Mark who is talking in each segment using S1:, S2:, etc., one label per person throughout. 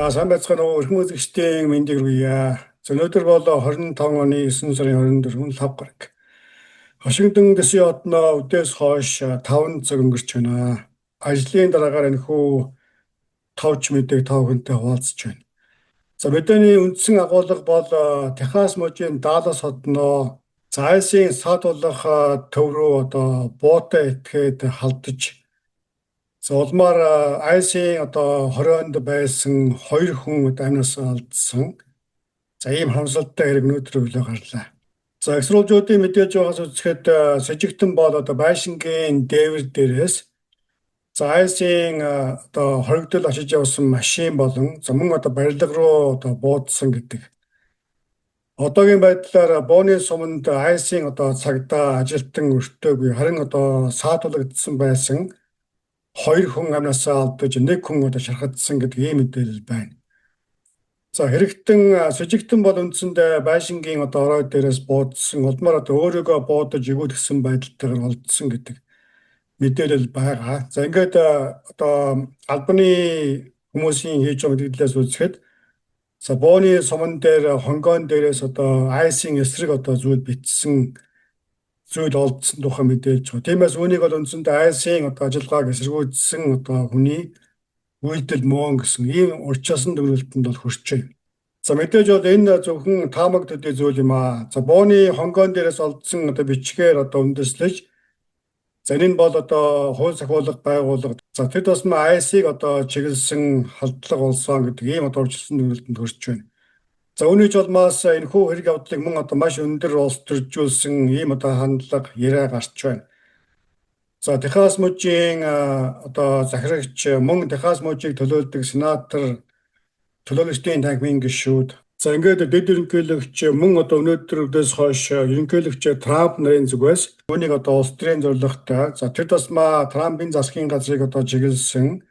S1: Сайн байцгаана уу эрхэм үзэгчдийн мэндийг хүргье. Өнөөдөр бол 25 оны 9 сарын 24 лав гараг. Вашингтон дэсийн одноо үдээс хойш 5 цаг өнгөрч байна. Ажлын дараагаар энэхүү товч мэдээг тав хүнтэй хуваалцж байна. За мэдээний үндсэн агуулга бол Техас мужийн Даллас хотноо зайсын саатуулах төв рүү буутай этгээд халдаж улмаар айсын хорионд байсан 2 хүн амнаас алдсан. За ийм хамсалтай хэрэг өнөөдөр өглөө гарлаа. За эксролжуудын мэдээж байгаас үзэхэд сэжигтэн бол байшингийн дээвэр дээрээс айсын хоригдол очиж явсан машин болон мөн барилга руу буудсан гэдэг. Одоогийн байдлаар бооны суманд айсын цагдаа ажилтан өртөөгүй харин саатуулагдсан байсан 2 хүн амнаас алдаж 1 хүн шархагдсан гэдэг ийм мэдээлэл байна. За хэрэгтэн сэжигтэн бол үндсэндээ байшингийн орой дээрээс буудсан улмаар өөрийгөө буудаж өгүүлсэн байдалтайгаар олдсон гэдэг мэдээлэл байгаа. За ингээд албаны хүмүүсийн хийж байгаа мэдээлэлээс үзэхэд бооны суман дээр хонгон дээрээс айсын эсрэг зүйл битсэн зүйл олдсон тухай мэдээлж байгаа. Тиймээс үүнийг бол үндсэндээ айсын ажиллагааг эсэргүүцсэн хүний үйлдэл мөн гэсэн ийм урьдчилсан дүгнэлтэнд бол хүрч байна. За мэдээж бол энэ зөвхөн таамаг төдий зүйл юм аа. За бооны хонгон дээрээс олдсон бичгээр үндэслэж энэ бол хууль сахиулах байгууллага тэр тусмаа айсыг чиглэсэн халдлага болсон гэдэг ийм урьдчилсан дүгнэлтэнд хүрч байна. За үүний улмаас энэхүү хэрэг явдлыг мөн маш өндөр улс төржүүлсэн ийм хандлага яриа гарч байна. За Техас мужийн захирагч мөн Техас мужийг төлөөлдөг сенатор төлөөлөгчдийн танхимын гишүүд. За ингээд дэд ерөнхийлөгч мөн өнөөдөр өдөөс хойш ерөнхийлөгч Трамп нарын зүгээс үүнийг улс төрийн зорилготой. За тэр тусмаа Трампын засгийн газрыг чиглэсэн.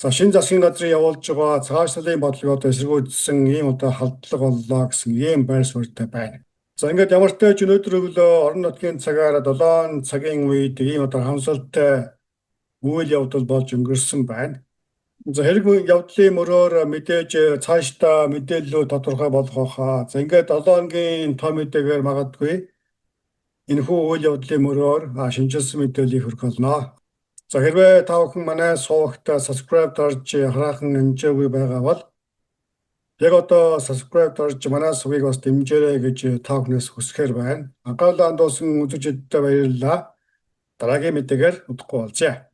S1: За шинэ засгийн газрын явуулж байгаа цаашдын бодлогоо эсэргүүцсэн ийм халдлага боллоо гэсэн ийм байр суурьтай байна. За ингээд ямар ч тач өнөөдөр өглөө орон нутгийн цагаар 7 цагийн үед ийм хамсалтай үйл явдал болж өнгөрсөн байна. За хэрэг явдлын мөрөөр мэдээж цаашдаа мэдээлэл тодорхой болох байхаа. За ингээд 7 хоногийн том мэдээгээр магадгүй энэхүү үйл явдлын мөрөөр шинжилсэн мэдээллийг хүргэх болно. За хэрвээ та бүхэн манай сувагт subscribe дарж хараахан амжаагүй байгаа бол яг subscribe дарж манай сувгийг бас дэмжээрэй гэж та бүхнээс хүсэхээр байна. Анхаарлаа хандуулсан үзэгчдтэй баярлалаа. Дараагийн мэдээгээр удахгүй уулзъя.